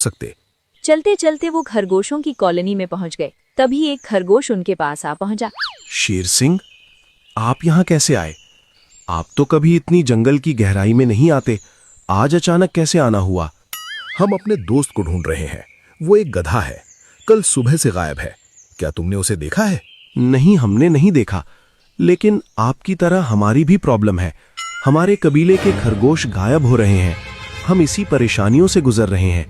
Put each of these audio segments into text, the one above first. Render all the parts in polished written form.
सकते। चलते चलते वो खरगोशों की कॉलोनी में पहुंच गए। तभी एक खरगोश उनके पास आ पहुंचा। शेर सिंह, आप यहाँ कैसे आए? आप तो कभी इतनी जंगल की गहराई में नहीं आते, आज अचानक कैसे आना हुआ? हम अपने दोस्त को ढूंढ रहे हैं। वो एक गधा है, कल सुबह से गायब है। क्या तुमने उसे देखा है? नहीं, हमने नहीं देखा, लेकिन आपकी तरह हमारी भी प्रॉब्लम है। हमारे कबीले के खरगोश गायब हो रहे हैं। हम इसी परेशानियों से गुजर रहे हैं।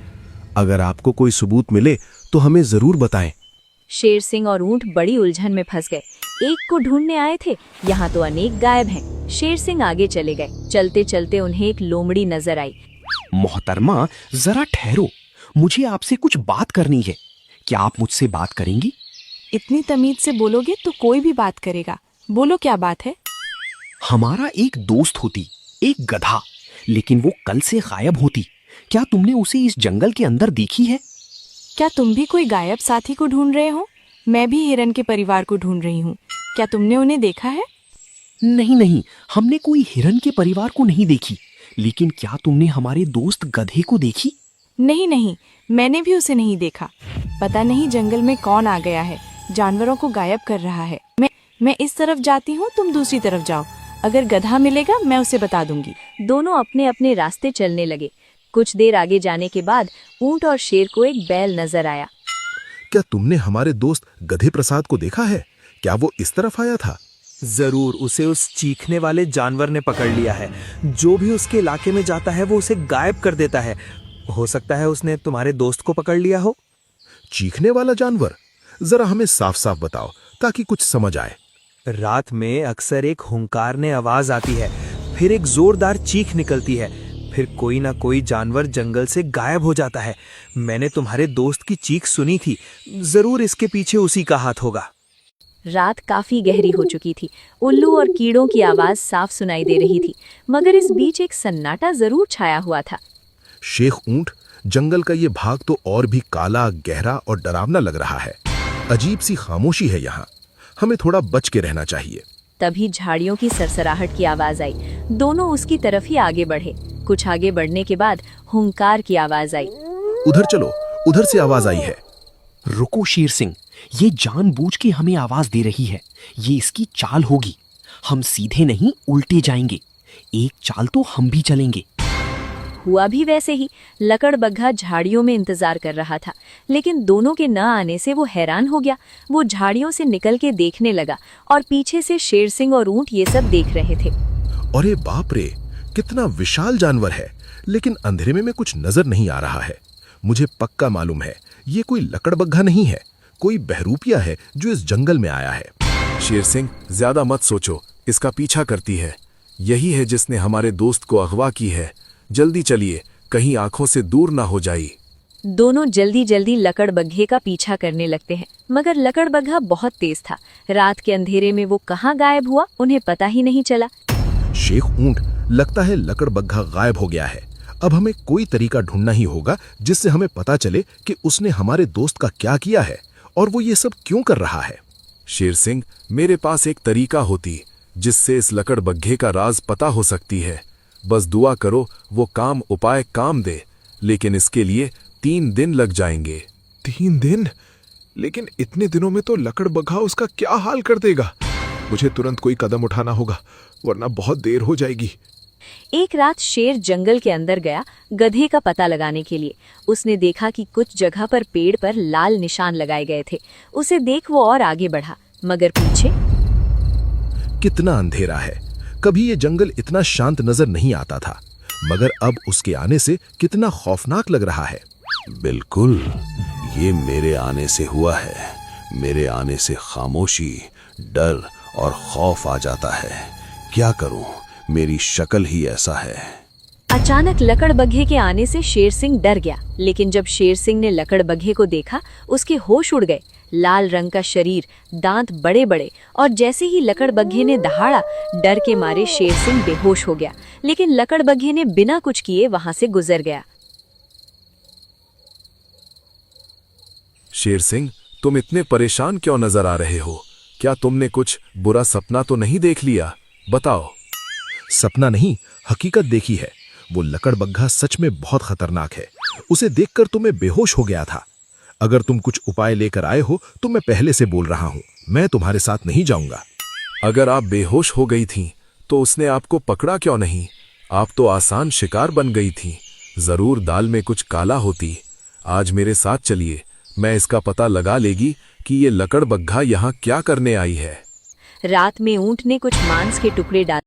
अगर आपको कोई सबूत मिले तो हमें जरूर बताएं। शेर सिंह और ऊंट बड़ी उलझन में फंस गए। एक को ढूंढने आए थे, यहाँ तो अनेक गायब हैं। शेर सिंह आगे चले गए। चलते चलते उन्हें एक लोमड़ी नजर आई। मोहतरमा, जरा ठहरो, मुझे आपसे कुछ बात करनी है। क्या आप मुझसे बात करेंगी? इतनी तमीज से बोलोगे तो कोई भी बात करेगा। बोलो, क्या बात है? हमारा एक दोस्त होती, एक गधा, लेकिन वो कल से गायब होती। क्या तुमने उसे इस जंगल के अंदर देखी है? क्या तुम भी कोई गायब साथी को ढूंढ रहे हो? मैं भी हिरन के परिवार को ढूंढ रही हूँ। क्या तुमने उन्हें देखा है? नहीं नहीं, हमने कोई हिरन के परिवार को नहीं देखी, लेकिन क्या तुमने हमारे दोस्त गधे को देखी? नहीं नहीं, मैंने भी उसे नहीं देखा। पता नहीं जंगल में कौन आ गया है, जानवरों को गायब कर रहा है। मैं इस तरफ जाती हूँ, तुम दूसरी तरफ जाओ। अगर गधा मिलेगा मैं उसे बता दूंगी। दोनों अपने अपने रास्ते चलने लगे। कुछ देर आगे जाने के बाद ऊंट और शेर को एक बैल नजर आया। क्या तुमने हमारे दोस्त गधे प्रसाद को देखा है? क्या वो इस तरफ आया था? जरूर, उसे उस चीखने वाले जानवर ने पकड़ लिया है। जो भी उसके इलाके में जाता है वो उसे गायब कर देता है। हो सकता है उसने तुम्हारे दोस्त को पकड़ लिया हो। चीखने वाला जानवर? जरा हमें साफ साफ बताओ ताकि कुछ समझ आए। रात में अक्सर एक हुंकारने आवाज आती है, फिर एक जोरदार चीख निकलती है, फिर कोई ना कोई जानवर जंगल से गायब हो जाता है। मैंने तुम्हारे दोस्त की चीख सुनी थी, जरूर इसके पीछे उसी का हाथ होगा। रात काफी गहरी हो चुकी थी। उल्लू और कीड़ों की आवाज साफ सुनाई दे रही थी, मगर इस बीच एक सन्नाटा जरूर छाया हुआ था। शेख ऊंट, जंगल का ये भाग तो और भी काला, गहरा और डरावना लग रहा है। अजीब सी खामोशी है यहाँ। हमें थोड़ा बच के रहना चाहिए। तभी झाड़ियों की सरसराहट की आवाज आई। दोनों उसकी तरफ ही आगे बढ़े। कुछ आगे बढ़ने के बाद हुंकार की आवाज आई। उधर चलो, उधर से आवाज आई है। रुको शेर सिंह, ये जानबूझ के हमें आवाज दे रही है। ये इसकी चाल होगी। हम सीधे नहीं उल्टे जाएंगे। एक चाल तो हम भी चलेंगे। हुआ भी वैसे ही। लकड़बग्घा झाड़ियों में इंतजार कर रहा था, लेकिन दोनों के न आने से वो हैरान हो गया। वो झाड़ियों से निकल के देखने लगा और पीछे से शेर सिंह और ऊंट ये सब देख रहे थे। अरे बाप रे, कितना विशाल जानवर है, लेकिन अंधेरे में कुछ नजर नहीं आ रहा है। मुझे पक्का मालूम है ये कोई लकड़बग्घा नहीं है, कोई बहरूपिया है जो इस जंगल में आया है। शेर सिंह, ज्यादा मत सोचो, इसका पीछा करती है। यही है जिसने हमारे दोस्त को अगवा की है। जल्दी चलिए, कहीं आंखों से दूर ना हो जाए। दोनों जल्दी जल्दी लकड़बग्घे का पीछा करने लगते हैं, मगर लकड़बग्घा बहुत तेज था। रात के अंधेरे में वो कहाँ गायब हुआ उन्हें पता ही नहीं चला। शेख ऊंट, लगता है लकड़बग्घा गायब हो गया है। अब हमें कोई तरीका ढूंढना ही होगा जिससे हमें पता चले कि उसने हमारे दोस्त का क्या किया है और वो ये सब क्यों कर रहा है। शेर सिंह, मेरे पास एक तरीका होती जिससे इस लकड़बग्घे का राज पता हो सकती है। बस दुआ करो वो उपाय काम दे, लेकिन इसके लिए 3 दिन लग जाएंगे। 3 दिन? लेकिन इतने दिनों में तो लकड़बग्घा उसका क्या हाल कर देगा। मुझे तुरंत कोई कदम उठाना होगा, वरना बहुत देर हो जाएगी। एक रात शेर जंगल के अंदर गया गधे का पता लगाने के लिए। उसने देखा कि कुछ जगह पर पेड़ पर लाल निशान लगाए गए थे। उसे देख वो और आगे बढ़ा, मगर पीछे कितना अंधेरा है। कभी ये जंगल इतना शांत नजर नहीं आता था, मगर अब उसके आने से कितना खौफनाक लग रहा है। बिल्कुल, ये मेरे आने से हुआ है। मेरे आने से खामोशी, डर और खौफ आ जाता है। क्या करूं, मेरी शक्ल ही ऐसा है। अचानक लकड़बग्घे के आने से शेर सिंह डर गया, लेकिन जब शेर सिंह ने लकड़बग्घे को देखा उसके होश उड़ गए। लाल रंग का शरीर, दांत बड़े बड़े, और जैसे ही लकड़बग्घे ने दहाड़ा, डर के मारे शेर सिंह बेहोश हो गया। लेकिन लकड़बग्घे ने बिना कुछ किए वहां से गुजर गया। शेर सिंह, तुम इतने परेशान क्यों नजर आ रहे हो? क्या तुमने कुछ बुरा सपना तो नहीं देख लिया? बताओ। सपना नहीं, हकीकत देखी है। वो लकड़बग्घा सच में बहुत खतरनाक है। उसे देखकर तो मैं बेहोश हो गया था। अगर तुम कुछ उपाय लेकर आए हो तो मैं पहले से बोल रहा हूं, मैं तुम्हारे साथ नहीं जाऊंगा। अगर आप बेहोश हो गई थीं, तो उसने आपको पकड़ा क्यों नहीं? आप तो आसान शिकार बन गई थीं। जरूर दाल में कुछ काला होती। आज मेरे साथ चलिए, मैं इसका पता लगा लेगी कि ये लकड़बग्घा यहाँ क्या करने आई है। रात में ऊंट ने कुछ मांस के टुकड़े डाल